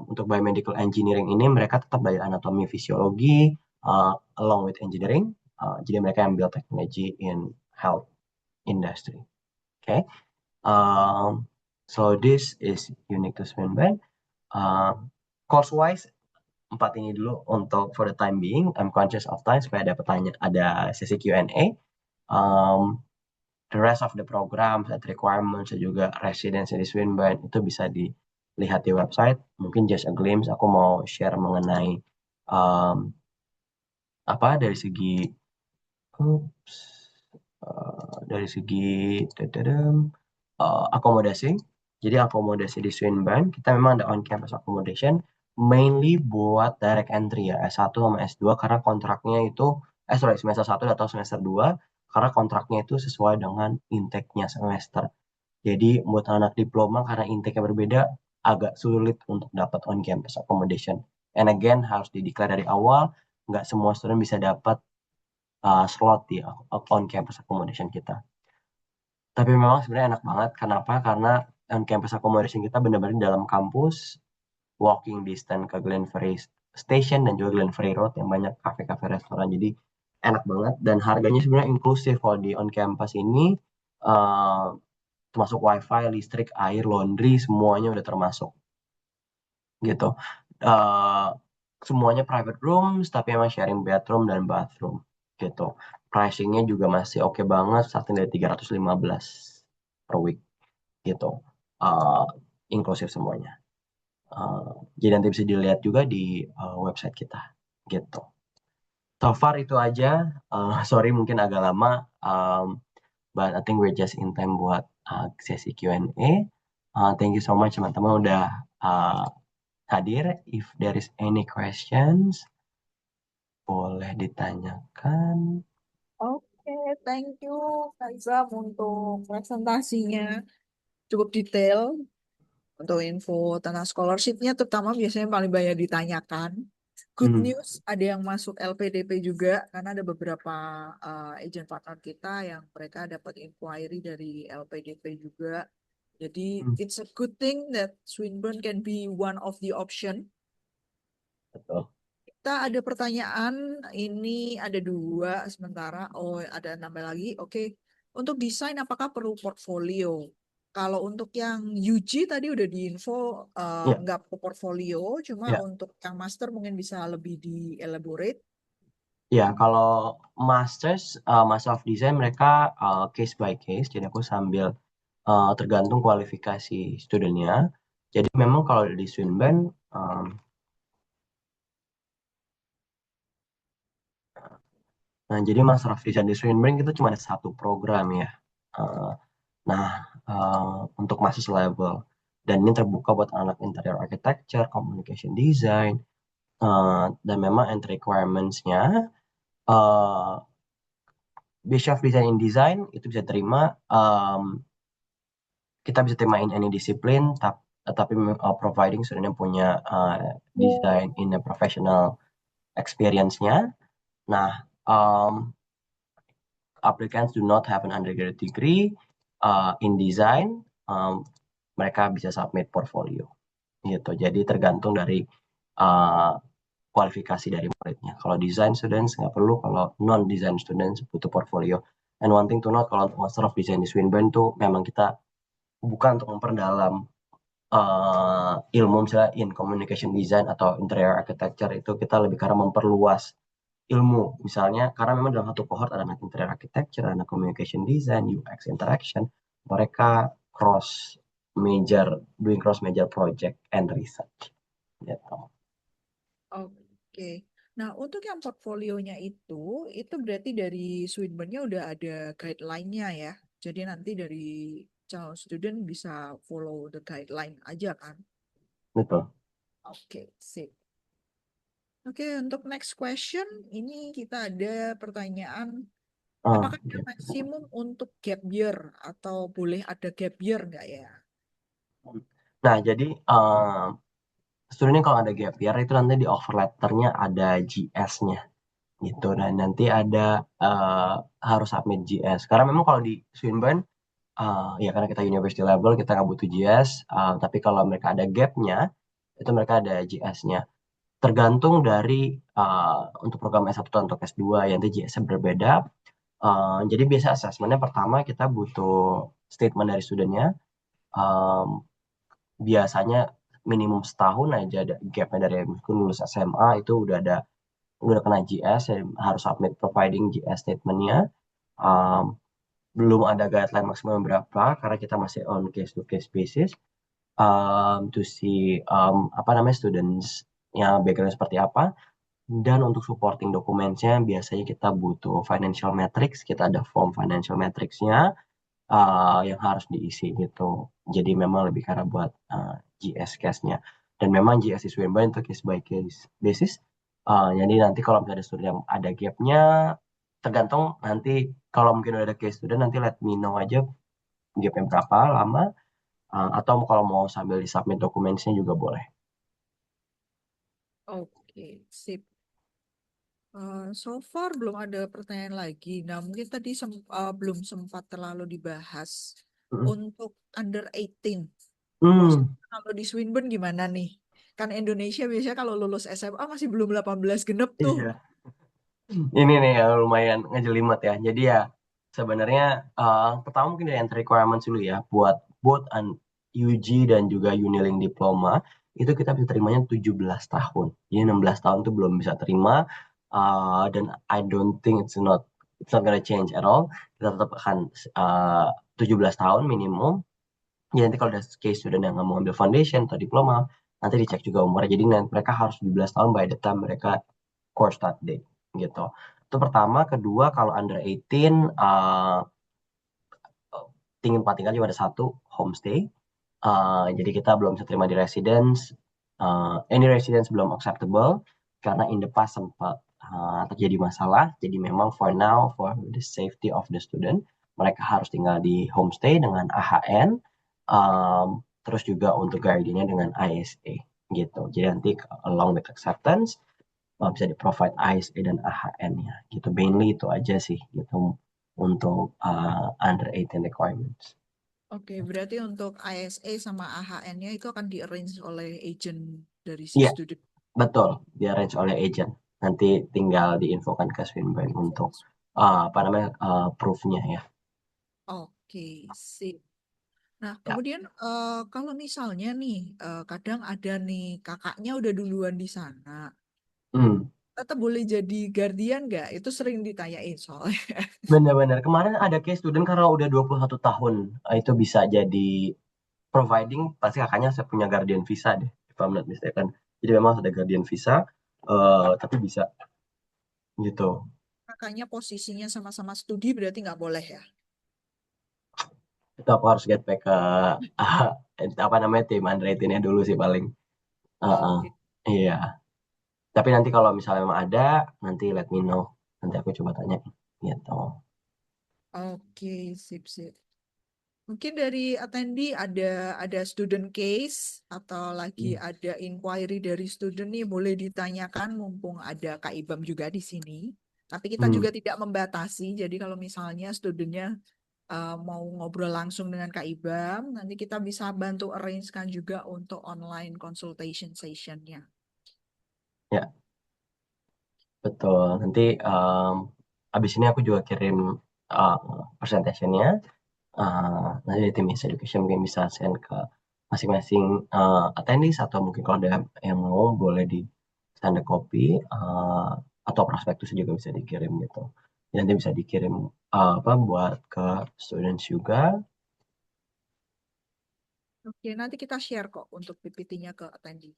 S2: untuk biomedical engineering ini mereka tetap belajar anatomi fisiologi along with engineering. Jadi mereka ambil teknologi in health industry. Okay. So this is unique to Swinburne. Course wise, empat ini dulu untuk for the time being. I'm conscious of time supaya ada sesi Q&A. Um, the rest of the program, set requirements, dan juga residency di Swinburne itu bisa dilihat di website. Mungkin just a glimpse, aku mau share mengenai um, apa dari segi oops, dari segi dadadam, akomodasi. Jadi akomodasi di Swinburne, kita memang ada on-campus accommodation, mainly buat direct entry ya, S1 sama S2, karena kontraknya itu, sorry, semester 1 atau semester 2, karena kontraknya itu sesuai dengan intake-nya semester. Jadi buat anak diploma karena intake-nya berbeda, agak sulit untuk dapat on-campus accommodation. And again, harus dideklar dari awal, nggak semua student bisa dapat slot di on-campus accommodation kita. Tapi memang sebenarnya enak banget. Kenapa? Karena on-campus accommodation kita benar-benar di dalam kampus, walking distance ke Glenferrie Station dan juga Glenferrie Road yang banyak kafe-kafe restoran. Jadi enak banget dan harganya sebenarnya inklusif kalau di on-campus ini. uh, Termasuk wifi, listrik, air, laundry, semuanya udah termasuk gitu. Uh, Semuanya private rooms, tapi emang sharing bedroom dan bathroom gitu. Pricingnya juga masih oke banget, starting dari 315 per week gitu. Uh, Inklusif semuanya. Jadi nanti bisa dilihat juga di website kita gitu. So far itu aja. Sorry mungkin agak lama, um, but I think we're just in time buat sesi Q&A. Thank you so much teman-teman udah uh, hadir. If there is any questions, boleh ditanyakan.
S1: Oke, thank you Kak Izam untuk presentasinya. Cukup detail untuk info tentang scholarship-nya, terutama biasanya paling banyak ditanyakan. Good
S2: Hmm,
S1: news, ada yang masuk LPDP juga, karena ada beberapa agent partner kita yang mereka dapat inquiry dari LPDP juga. Jadi,
S2: hmm,
S1: it's a good thing that Swinburne can be one of the option.
S2: betul.
S1: Kita ada pertanyaan, ini ada dua sementara. Oh, ada nambah lagi. Oke, untuk desain apakah perlu portfolio? Kalau untuk yang UG tadi udah diinfo
S2: Ya,
S1: nggak perlu portfolio, cuma
S2: ya,
S1: untuk yang master mungkin bisa lebih di elaborate.
S2: ya. Kalau Master of Design mereka case by case. Jadi aku sambil tergantung kualifikasi studentnya. Jadi memang kalau di Swinburne, nah jadi Master of Design di Swinburne itu cuma ada satu program ya. Uh, nah untuk mahasiswa level dan ini terbuka buat anak interior architecture, communication design, dan memang entry requirements-nya uh, Bachelor of Design in Design itu bisa terima. Kita bisa terima in any disiplin, tapi providing student punya design in a professional experience-nya. Nah, um, applicants do not have an undergraduate degree in design, mereka bisa submit portfolio gitu. Jadi tergantung dari uh, kualifikasi dari muridnya. Kalau design students nggak perlu, kalau non design students butuh portfolio. And one thing to note, kalau untuk Master of Design di Swinburne tuh memang kita bukan untuk memperdalam ilmu misalnya in communication design atau interior architecture, itu kita lebih karena memperluas ilmu. Misalnya karena memang dalam satu cohort ada anak interior architecture, ada anak communication design, UX interaction, mereka cross major, doing cross major project and research gitu.
S1: Oke. Nah, untuk yang portfolionya itu berarti dari Swinburne-nya udah ada guideline-nya ya. Jadi nanti dari calon student bisa follow the guideline aja kan?
S2: Betul.
S1: Oke, sip. Oke, untuk next question, ini kita ada pertanyaan, apakah ada
S2: Gitu.
S1: maksimum untuk gap year atau boleh ada gap year nggak ya?
S2: Nah, jadi studentnya kalau ada gap year itu nanti di offer letternya ada GS-nya gitu, dan nanti ada harus submit GS. Karena memang kalau di Swinburne, ya karena kita university level kita nggak butuh GS, tapi kalau mereka ada gap-nya itu mereka ada GS-nya. Tergantung dari untuk program S1 atau untuk S2 yang nanti GS-nya berbeda. Jadi biasa assessment-nya pertama kita butuh statement dari studentnya. Um, Biasanya minimum setahun aja ada gapnya dari mungkin lulus SMA itu udah kena GS, ya harus submit providing GS statementnya. Um, Belum ada guideline maksimal berapa karena kita masih on case to case basis, to see apa namanya students yang background seperti apa. Dan untuk supporting dokumennya biasanya kita butuh financial matrix, kita ada form financial matrixnya yang harus diisi gitu. Jadi memang lebih karena buat GS case-nya. Dan memang GS is Swinburne itu case by case basis. Jadi nanti kalau misalnya ada student yang ada gap-nya, tergantung nanti kalau mungkin udah ada case student nanti let me know aja gap-nya berapa lama. Atau kalau mau sambil disubmit dokumennya juga boleh.
S1: Oke, sip. So far belum ada pertanyaan lagi. Nah, mungkin tadi belum sempat terlalu dibahas
S2: Mm.
S1: untuk under 18.
S2: Hmm,
S1: Maksudnya kalau di Swinburne gimana nih? Kan Indonesia biasanya kalau lulus SMA masih belum 18 genep tuh.
S2: iya. Ini nih yang lumayan ngejelimet ya. Jadi ya sebenarnya pertama mungkin dari entry requirements dulu ya buat both UG dan juga Uniling diploma itu kita bisa terimanya 17 tahun. Jadi 16 tahun itu belum bisa terima dan I don't think it's not gonna change at all. Kita tetap akan 17 tahun minimum. Jadi nanti kalau ada case student yang nggak mau ambil foundation atau diploma, nanti dicek juga umurnya. Jadi mereka harus 17 tahun by the time mereka course start date gitu. Itu pertama. Kedua, kalau under 18, tinggal tempat tinggal cuma ada satu, homestay. Jadi kita belum bisa terima di residence. Any residence belum acceptable karena in the past sempat terjadi masalah. Jadi memang for now, for the safety of the student, mereka harus tinggal di homestay dengan AHN. Terus juga untuk guardiannya dengan ISA gitu. Jadi nanti along with acceptance bisa di-provide ISA dan AHN-nya gitu. Mainly itu aja sih gitu untuk under 18 requirements.
S1: Oke, berarti untuk ISA sama AHN-nya itu akan di-arrange oleh agent dari si
S2: Iya,
S1: student.
S2: betul. Di-arrange oleh agent. Nanti tinggal diinfokan ke Swinburne untuk apa namanya proof-nya ya.
S1: Oke, sip. Nah,
S2: Ya.
S1: kemudian kalau misalnya nih, kadang ada nih kakaknya udah duluan di sana,
S2: Hmm.
S1: tetap boleh jadi guardian nggak? Itu sering ditanyain soalnya.
S2: Benar-benar. Kemarin ada case student karena udah 21 tahun. Itu bisa jadi providing, pasti kakaknya saya punya guardian visa deh. If I'm not mistaken. Jadi memang ada guardian visa, tapi bisa gitu.
S1: Kakaknya posisinya sama-sama studi berarti nggak boleh ya?
S2: Itu aku harus get back ke apa namanya tim underrated-nya dulu sih paling. Heeh.
S1: Oke,
S2: Iya. Tapi nanti kalau misalnya memang ada, nanti let me know. Nanti aku coba tanya gitu.
S1: oke, sip, sip. Mungkin dari attendee ada student case atau lagi
S2: Hmm.
S1: ada inquiry dari student nih boleh ditanyakan mumpung ada Kak Ibam juga di sini. Tapi kita
S2: Hmm.
S1: juga tidak membatasi. Jadi kalau misalnya studentnya mau ngobrol langsung dengan Kak Ibam, nanti kita bisa bantu arrange-kan juga untuk online consultation session-nya.
S2: Ya, betul. Nanti abis ini aku juga kirim uh, presentation-nya. Nanti dari tim Miss Education mungkin bisa send ke masing-masing attendees atau mungkin kalau ada yang mau boleh di standar copy atau prospektus juga bisa dikirim gitu. Nanti bisa dikirim apa buat ke students juga.
S1: Oke, nanti kita share kok untuk PPT-nya ke attendee.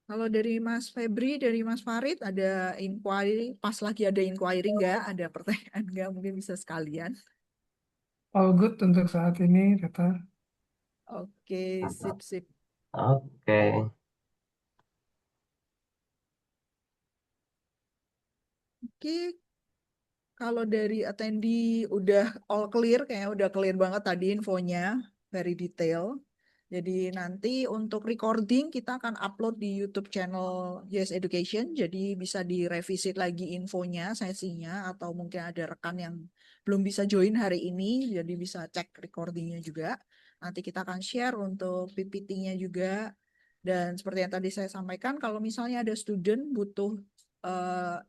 S1: Kalau dari Mas Febri, dari Mas Farid, ada inquiry, pas lagi ada inquiry nggak? Ada pertanyaan nggak? Mungkin bisa sekalian.
S4: All good untuk saat ini, Reta.
S1: Oke, sip, sip.
S2: Oke.
S1: Oke, kalau dari attendee udah all clear, kayaknya udah clear banget tadi infonya, very detail. Jadi nanti untuk recording kita akan upload di YouTube channel Yes Education. Jadi bisa direvisit lagi infonya, sesinya, atau mungkin ada rekan yang belum bisa join hari ini, jadi bisa cek recordingnya juga. Nanti kita akan share untuk PPT-nya juga. Dan seperti yang tadi saya sampaikan, kalau misalnya ada student butuh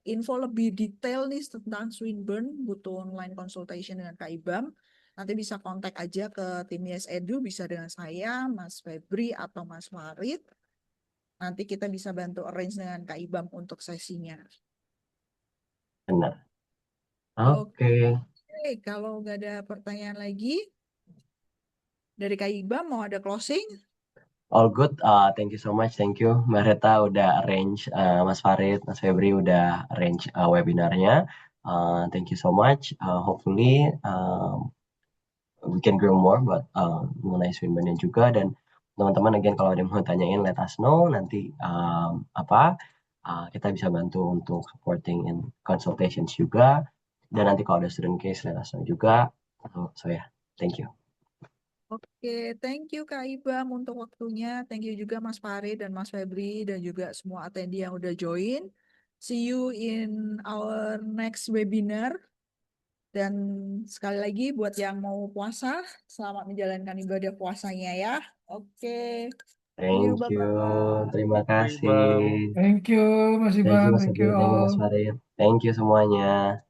S1: info lebih detail nih tentang Swinburne, butuh online consultation dengan Kak Ibam, nanti bisa kontak aja ke tim Yes Edu, bisa dengan saya, Mas Febri, atau Mas Farid. Nanti kita bisa bantu arrange dengan Kak Ibam untuk sesinya.
S2: Benar.
S1: Oke,
S2: Oke.
S1: kalau nggak ada pertanyaan lagi, dari Kak Ibam mau ada closing?
S2: All good. Thank you so much. Thank you, Mbak Reta udah arrange, Mas Farid, Mas Febri udah arrange webinarnya. Thank you so much. Hopefully we can grow more buat mengenai Swinburne juga, dan teman-teman again kalau ada yang mau tanyain let us know nanti, kita bisa bantu untuk supporting in consultations juga, dan nanti kalau ada student case let us know juga. So yeah, thank you.
S1: Oke, thank you Kak Ibam untuk waktunya. Thank you juga Mas Farid dan Mas Febri dan juga semua attendee yang udah join. See you in our next webinar. Dan sekali lagi buat yang mau puasa, selamat menjalankan ibadah puasanya ya. Oke, see you,
S2: Thank you.
S1: bye-bye.
S2: Terima kasih.
S4: Thank you, Mas
S2: Thank you
S4: Iban.
S2: Mas
S4: Thank
S2: Febri,
S4: you
S2: thank you Mas
S4: all.
S2: Farid. Thank you semuanya.